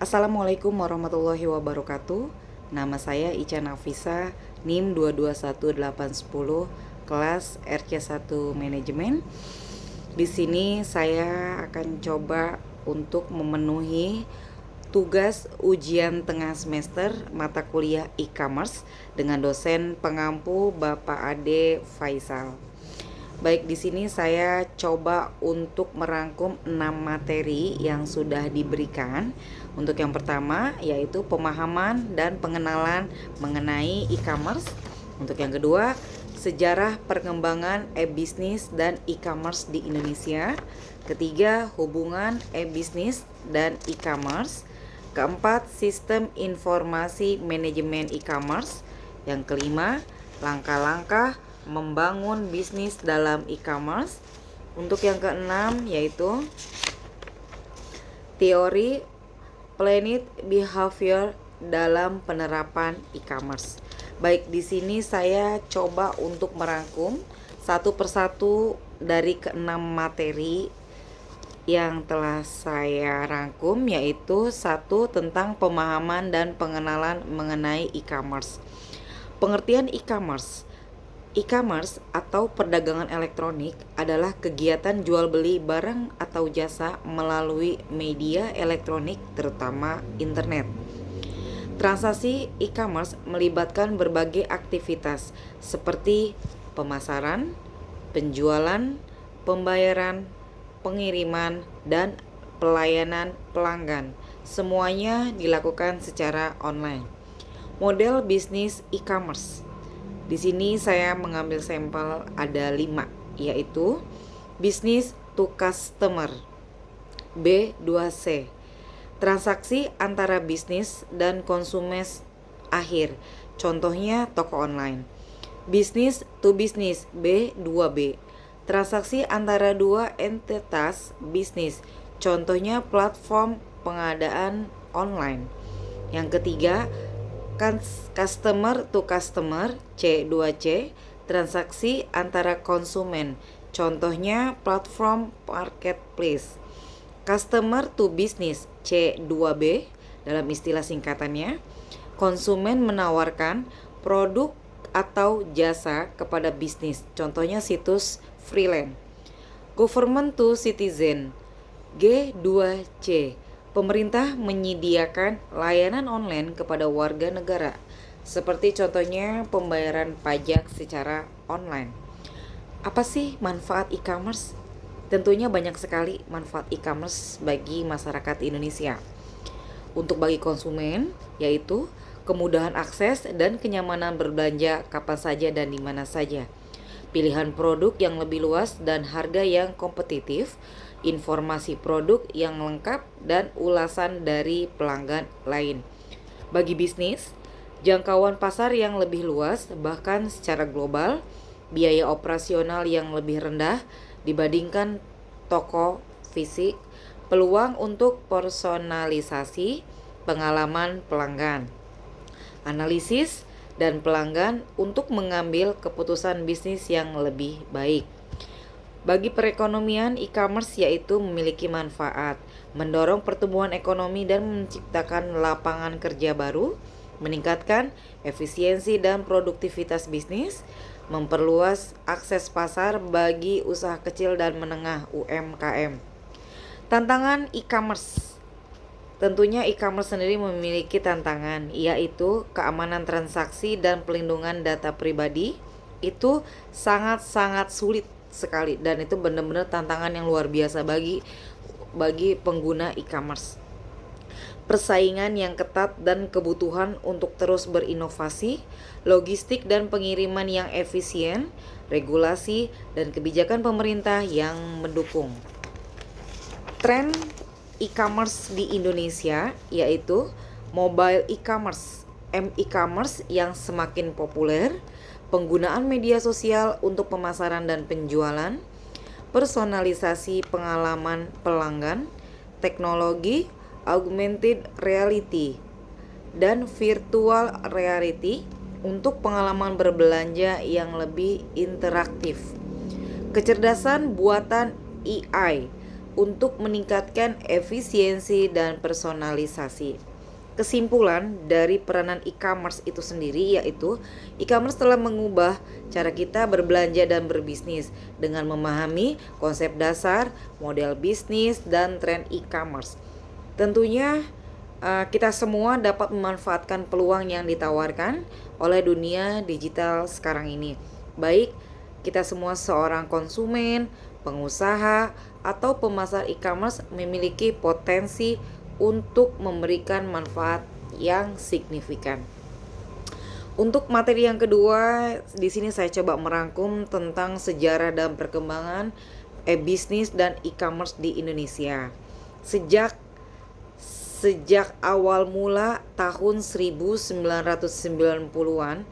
Assalamualaikum warahmatullahi wabarakatuh. Nama saya Ica Nafisa, NIM 221810, kelas RC1 Manajemen. Di sini saya akan coba untuk memenuhi tugas ujian tengah semester mata kuliah e-commerce dengan dosen pengampu Bapak Ade Faisal. Baik, di sini saya coba untuk merangkum 6 materi yang sudah diberikan. Untuk yang pertama yaitu pemahaman dan pengenalan mengenai e-commerce. Untuk yang kedua, sejarah perkembangan e-bisnis dan e-commerce di Indonesia. Ketiga, hubungan e-bisnis dan e-commerce. Keempat, sistem informasi manajemen e-commerce. Yang kelima, langkah-langkah membangun bisnis dalam e-commerce. Untuk yang keenam yaitu teori Planet Behavior dalam penerapan e-commerce. Baik, di sini saya coba untuk merangkum satu persatu dari keenam materi yang telah saya rangkum, yaitu satu, tentang pemahaman dan pengenalan mengenai e-commerce. Pengertian e-commerce. E-commerce atau perdagangan elektronik adalah kegiatan jual beli barang atau jasa melalui media elektronik, terutama internet. Transaksi e-commerce melibatkan berbagai aktivitas seperti pemasaran, penjualan, pembayaran, pengiriman, dan pelayanan pelanggan. Semuanya dilakukan secara online. Model bisnis e-commerce. Di sini saya mengambil sampel ada 5, yaitu business to customer, B2C, transaksi antara bisnis dan konsumen akhir, contohnya toko online. Business to business, B2B, transaksi antara dua entitas bisnis, contohnya platform pengadaan online. Yang ketiga, customer to customer, C2C, transaksi antara konsumen, contohnya platform marketplace. Customer to business, C2B, dalam istilah singkatannya, konsumen menawarkan produk atau jasa kepada bisnis, contohnya situs freelance. Government to citizen, G2C, pemerintah menyediakan layanan online kepada warga negara, seperti contohnya pembayaran pajak secara online. Apa sih manfaat e-commerce? Tentunya banyak sekali manfaat e-commerce bagi masyarakat Indonesia. Untuk bagi konsumen, yaitu kemudahan akses dan kenyamanan berbelanja kapan saja dan di mana saja, pilihan produk yang lebih luas dan harga yang kompetitif, informasi produk yang lengkap, dan ulasan dari pelanggan lain. Bagi bisnis, jangkauan pasar yang lebih luas bahkan secara global, biaya operasional yang lebih rendah dibandingkan toko fisik, peluang untuk personalisasi pengalaman pelanggan, analisis dan pelanggan untuk mengambil keputusan bisnis yang lebih baik. Bagi perekonomian, e-commerce yaitu memiliki manfaat, mendorong pertumbuhan ekonomi dan menciptakan lapangan kerja baru, meningkatkan efisiensi dan produktivitas bisnis, memperluas akses pasar bagi usaha kecil dan menengah UMKM. Tantangan e-commerce. Tentunya e-commerce sendiri memiliki tantangan, yaitu keamanan transaksi dan pelindungan data pribadi. Itu sangat-sangat sulit sekali, dan itu benar-benar tantangan yang luar biasa bagi pengguna e-commerce. Persaingan yang ketat dan kebutuhan untuk terus berinovasi, logistik dan pengiriman yang efisien, regulasi dan kebijakan pemerintah yang mendukung. Tren e-commerce di Indonesia yaitu mobile e-commerce, m-e-commerce yang semakin populer, penggunaan media sosial untuk pemasaran dan penjualan, personalisasi pengalaman pelanggan, teknologi augmented reality dan virtual reality untuk pengalaman berbelanja yang lebih interaktif. Kecerdasan buatan AI untuk meningkatkan efisiensi dan personalisasi. Kesimpulan dari peranan e-commerce itu sendiri yaitu e-commerce telah mengubah cara kita berbelanja dan berbisnis dengan memahami konsep dasar, model bisnis, dan tren e-commerce. Tentunya kita semua dapat memanfaatkan peluang yang ditawarkan oleh dunia digital sekarang ini. Baik kita semua seorang konsumen, pengusaha, atau pemasar e-commerce memiliki potensi untuk memberikan manfaat yang signifikan. Untuk materi yang kedua, di sini saya coba merangkum tentang sejarah dan perkembangan e-bisnis dan e-commerce di Indonesia. Sejak awal mula tahun 1990-an,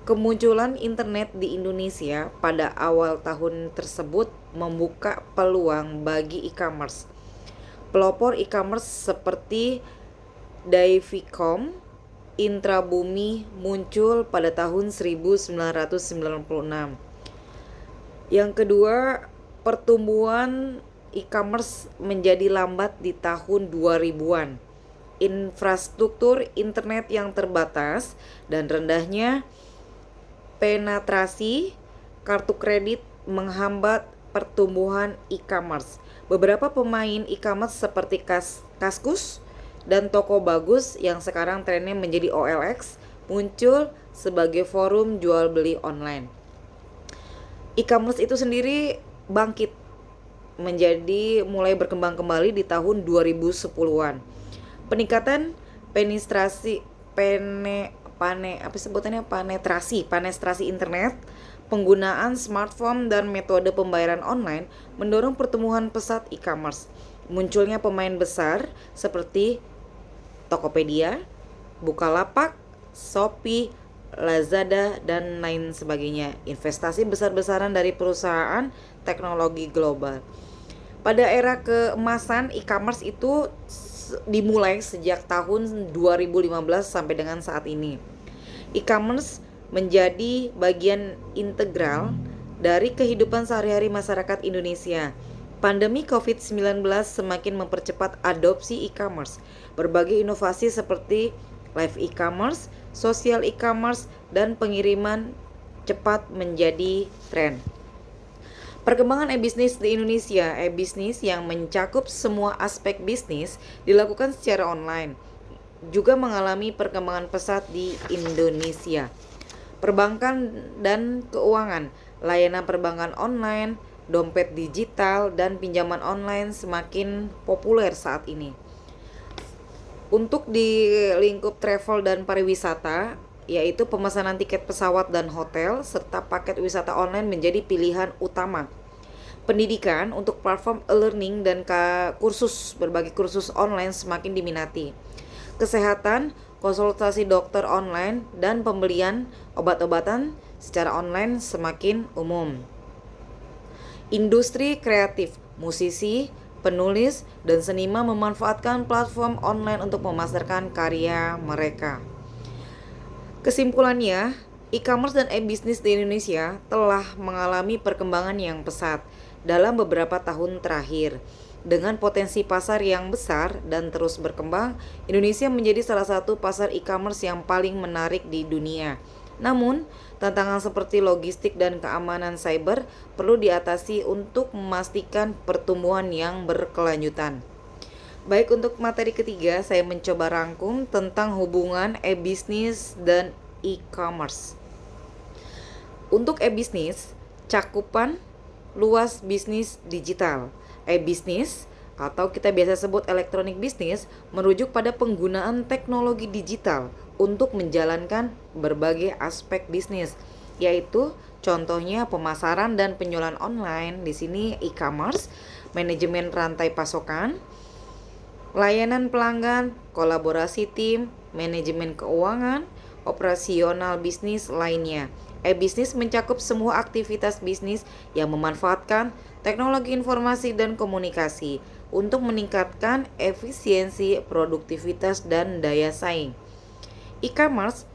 kemunculan internet di Indonesia pada awal tahun tersebut membuka peluang bagi e-commerce. Pelopor e-commerce seperti Davicom, Intrabumi muncul pada tahun 1996. Yang kedua, pertumbuhan e-commerce menjadi lambat di tahun 2000-an. Infrastruktur internet yang terbatas dan rendahnya penetrasi kartu kredit menghambat pertumbuhan e-commerce. Beberapa pemain e-commerce seperti Kaskus dan Toko Bagus yang sekarang trennya menjadi OLX muncul sebagai forum jual beli online. E-commerce itu sendiri bangkit menjadi mulai berkembang kembali di tahun 2010-an. Peningkatan penetrasi internet, penggunaan smartphone dan metode pembayaran online mendorong pertumbuhan pesat e-commerce. Munculnya pemain besar seperti Tokopedia, Bukalapak, Shopee, Lazada, dan lain sebagainya. Investasi besar-besaran dari perusahaan teknologi global. Pada era keemasan e-commerce itu dimulai sejak tahun 2015 sampai dengan saat ini. E-commerce menjadi bagian integral dari kehidupan sehari-hari masyarakat Indonesia. Pandemi COVID-19 semakin mempercepat adopsi e-commerce. Berbagai inovasi seperti live e-commerce, social e-commerce, dan pengiriman cepat menjadi tren. Perkembangan e-bisnis di Indonesia, e-bisnis yang mencakup semua aspek bisnis dilakukan secara online, juga mengalami perkembangan pesat di Indonesia. Perbankan dan keuangan, layanan perbankan online, dompet digital, dan pinjaman online semakin populer saat ini. Untuk di lingkup travel dan pariwisata, yaitu pemesanan tiket pesawat dan hotel, serta paket wisata online menjadi pilihan utama. Pendidikan untuk platform e-learning dan berbagai kursus online semakin diminati. Kesehatan, konsultasi dokter online, dan pembelian obat-obatan secara online semakin umum. Industri kreatif, musisi, penulis, dan seniman memanfaatkan platform online untuk memasarkan karya mereka. Kesimpulannya, e-commerce dan e-bisnis di Indonesia telah mengalami perkembangan yang pesat dalam beberapa tahun terakhir. Dengan potensi pasar yang besar dan terus berkembang, Indonesia menjadi salah satu pasar e-commerce yang paling menarik di dunia. Namun, tantangan seperti logistik dan keamanan cyber perlu diatasi untuk memastikan pertumbuhan yang berkelanjutan. Baik, untuk materi ketiga, saya mencoba rangkum tentang hubungan e-bisnis dan e-commerce. Untuk e-bisnis, cakupan luas bisnis digital. E-bisnis atau kita biasa sebut electronic business merujuk pada penggunaan teknologi digital untuk menjalankan berbagai aspek bisnis, yaitu contohnya pemasaran dan penjualan online, di sini e-commerce, manajemen rantai pasokan, layanan pelanggan, kolaborasi tim, manajemen keuangan, operasional bisnis lainnya. E-bisnis mencakup semua aktivitas bisnis yang memanfaatkan teknologi informasi dan komunikasi untuk meningkatkan efisiensi, produktivitas, dan daya saing. E-commerce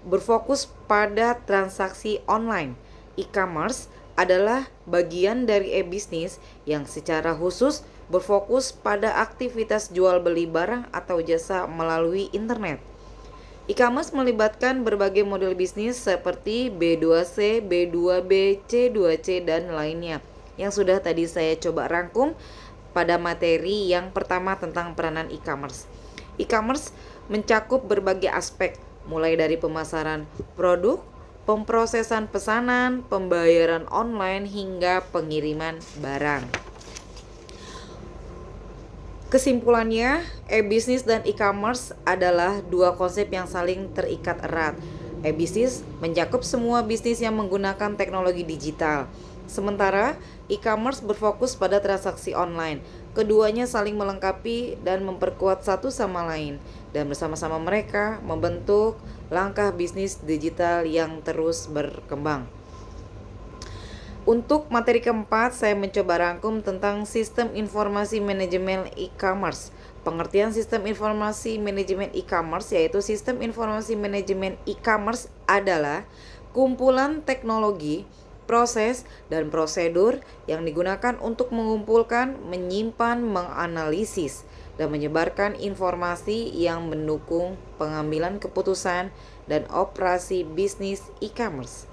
berfokus pada transaksi online. E-commerce adalah bagian dari e-bisnis yang secara khusus berfokus pada aktivitas jual beli barang atau jasa melalui internet. E-commerce melibatkan berbagai model bisnis seperti B2C, B2B, C2C, dan lainnya yang sudah tadi saya coba rangkum pada materi yang pertama tentang peranan e-commerce. E-commerce mencakup berbagai aspek, mulai dari pemasaran produk, pemrosesan pesanan, pembayaran online, hingga pengiriman barang. Kesimpulannya, e-bisnis dan e-commerce adalah dua konsep yang saling terikat erat. E-bisnis mencakup semua bisnis yang menggunakan teknologi digital, sementara e-commerce berfokus pada transaksi online. Keduanya saling melengkapi dan memperkuat satu sama lain, dan bersama-sama mereka membentuk langkah bisnis digital yang terus berkembang. Untuk materi keempat, saya mencoba rangkum tentang sistem informasi manajemen e-commerce. Pengertian sistem informasi manajemen e-commerce yaitu sistem informasi manajemen e-commerce adalah kumpulan teknologi, proses, dan prosedur yang digunakan untuk mengumpulkan, menyimpan, menganalisis, dan menyebarkan informasi yang mendukung pengambilan keputusan dan operasi bisnis e-commerce.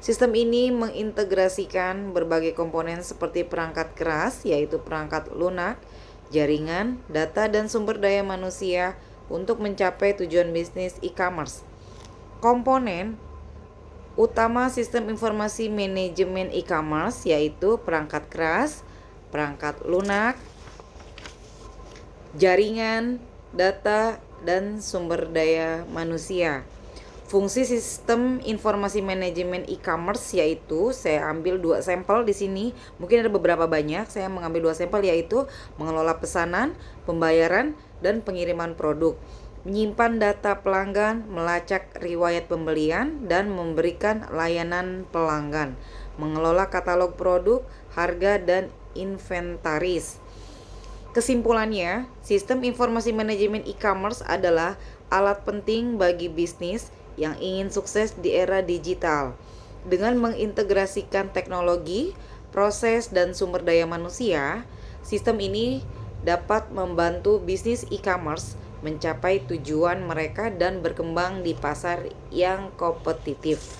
Sistem ini mengintegrasikan berbagai komponen seperti perangkat keras, yaitu perangkat lunak, jaringan, data, dan sumber daya manusia untuk mencapai tujuan bisnis e-commerce. Komponen utama sistem informasi manajemen e-commerce yaitu perangkat keras, perangkat lunak, jaringan, data, dan sumber daya manusia. Fungsi sistem informasi manajemen e-commerce yaitu, saya ambil 2 sampel di sini, mungkin ada beberapa banyak, saya mengambil 2 sampel yaitu mengelola pesanan, pembayaran, dan pengiriman produk, menyimpan data pelanggan, melacak riwayat pembelian, dan memberikan layanan pelanggan, mengelola katalog produk, harga, dan inventaris. Kesimpulannya, sistem informasi manajemen e-commerce adalah alat penting bagi bisnis yang ingin sukses di era digital. Dengan mengintegrasikan teknologi, proses, dan sumber daya manusia, sistem ini dapat membantu bisnis e-commerce mencapai tujuan mereka dan berkembang di pasar yang kompetitif.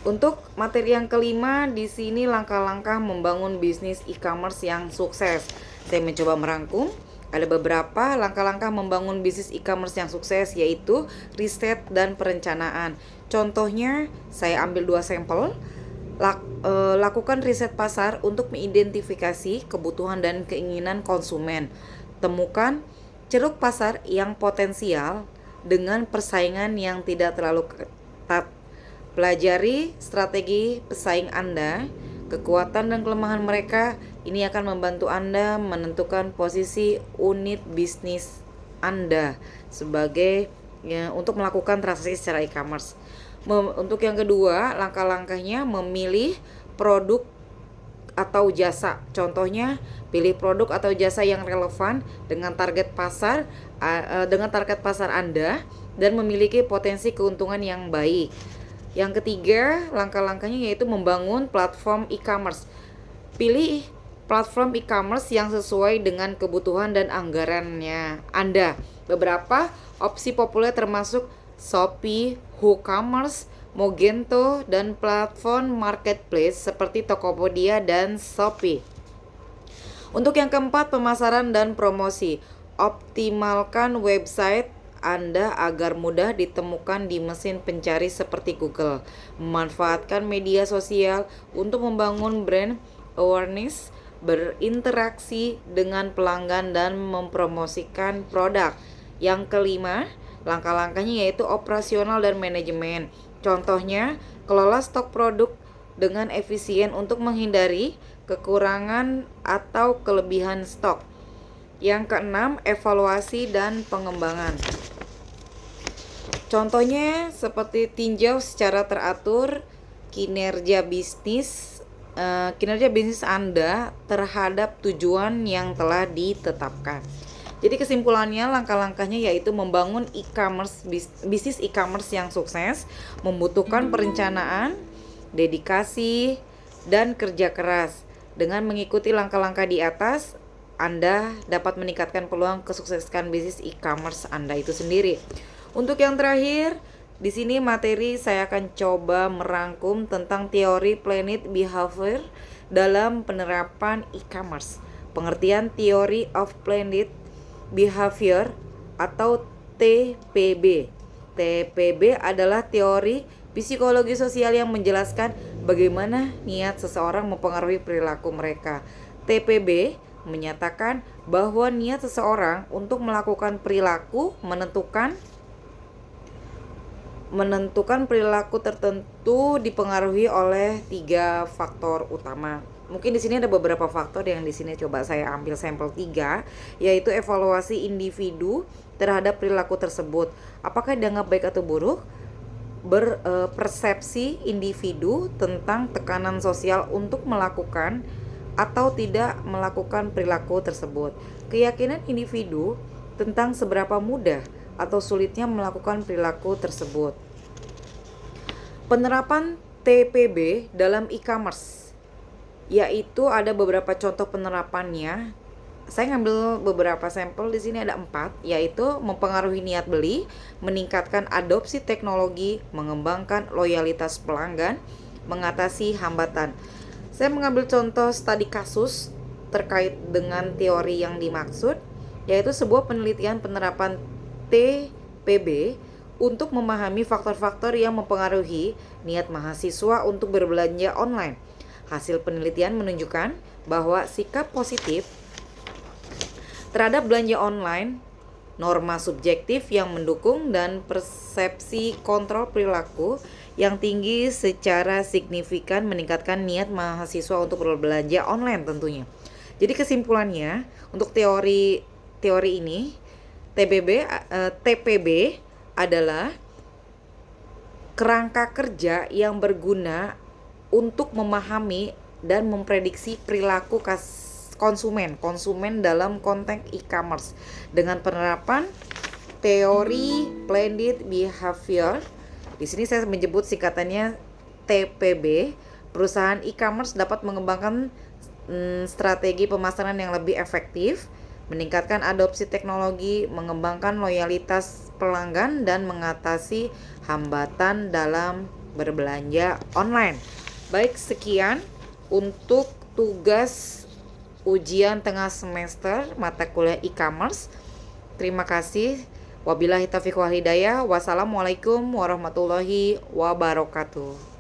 Untuk materi yang kelima, di sini langkah-langkah membangun bisnis e-commerce yang sukses. Saya mencoba merangkum. Ada beberapa langkah-langkah membangun bisnis e-commerce yang sukses, yaitu riset dan perencanaan. Contohnya, saya ambil 2 sampel. Lakukan riset pasar untuk mengidentifikasi kebutuhan dan keinginan konsumen. Temukan ceruk pasar yang potensial dengan persaingan yang tidak terlalu ketat. Pelajari strategi pesaing Anda, kekuatan dan kelemahan mereka. Ini akan membantu Anda menentukan posisi unit bisnis Anda sebagai untuk melakukan transaksi secara e-commerce. Untuk yang kedua, langkah-langkahnya memilih produk atau jasa. Contohnya, pilih produk atau jasa yang relevan dengan target pasar Anda dan memiliki potensi keuntungan yang baik. Yang ketiga, langkah-langkahnya yaitu membangun platform e-commerce. Pilih platform e-commerce yang sesuai dengan kebutuhan dan anggarannya Anda. Beberapa opsi populer termasuk Shopee, WooCommerce, Magento, dan platform marketplace seperti Tokopedia dan Shopee. Untuk yang keempat, pemasaran dan promosi. Optimalkan website Anda agar mudah ditemukan di mesin pencari seperti Google. Memanfaatkan media sosial untuk membangun brand awareness, berinteraksi dengan pelanggan, dan mempromosikan produk. Yang kelima, langkah-langkahnya yaitu operasional dan manajemen. Contohnya, kelola stok produk dengan efisien untuk menghindari kekurangan atau kelebihan stok. Yang keenam, evaluasi dan pengembangan. Contohnya seperti tinjau secara teratur kinerja bisnis Anda terhadap tujuan yang telah ditetapkan. Jadi kesimpulannya, langkah-langkahnya yaitu membangun bisnis e-commerce yang sukses membutuhkan perencanaan, dedikasi, dan kerja keras. Dengan mengikuti langkah-langkah di atas, Anda dapat meningkatkan peluang kesuksesan bisnis e-commerce Anda itu sendiri. Untuk yang terakhir, di sini materi saya akan coba merangkum tentang teori Planet Behavior dalam penerapan e-commerce. Pengertian Theory of Planet Behavior atau TPB. TPB adalah teori psikologi sosial yang menjelaskan bagaimana niat seseorang mempengaruhi perilaku mereka. TPB menyatakan bahwa niat seseorang untuk melakukan perilaku menentukan perilaku tertentu dipengaruhi oleh 3 faktor utama. Mungkin di sini ada beberapa faktor yang di sini coba saya ambil sampel 3, yaitu evaluasi individu terhadap perilaku tersebut. Apakah dianggap baik atau buruk? Persepsi individu tentang tekanan sosial untuk melakukan atau tidak melakukan perilaku tersebut. Keyakinan individu tentang seberapa mudah atau sulitnya melakukan perilaku tersebut. Penerapan TPB dalam e-commerce, yaitu ada beberapa contoh penerapannya. Saya ngambil beberapa sampel, di sini ada 4, yaitu mempengaruhi niat beli, meningkatkan adopsi teknologi, mengembangkan loyalitas pelanggan, mengatasi hambatan. Saya mengambil contoh studi kasus terkait dengan teori yang dimaksud, yaitu sebuah penelitian penerapan TPB untuk memahami faktor-faktor yang mempengaruhi niat mahasiswa untuk berbelanja online. Hasil penelitian menunjukkan bahwa sikap positif terhadap belanja online, norma subjektif yang mendukung, dan persepsi kontrol perilaku yang tinggi secara signifikan meningkatkan niat mahasiswa untuk berbelanja online tentunya. Jadi kesimpulannya, untuk teori ini, TPB adalah kerangka kerja yang berguna untuk memahami dan memprediksi perilaku konsumen dalam konteks e-commerce dengan penerapan teori Planet Behavior. Di sini saya menyebut singkatannya TPB. Perusahaan e-commerce dapat mengembangkan strategi pemasaran yang lebih efektif, meningkatkan adopsi teknologi, mengembangkan loyalitas pelanggan, dan mengatasi hambatan dalam berbelanja online. Baik, sekian untuk tugas ujian tengah semester mata kuliah e-commerce. Terima kasih. Wabillahi taufiq wal hidayah. Wassalamualaikum warahmatullahi wabarakatuh.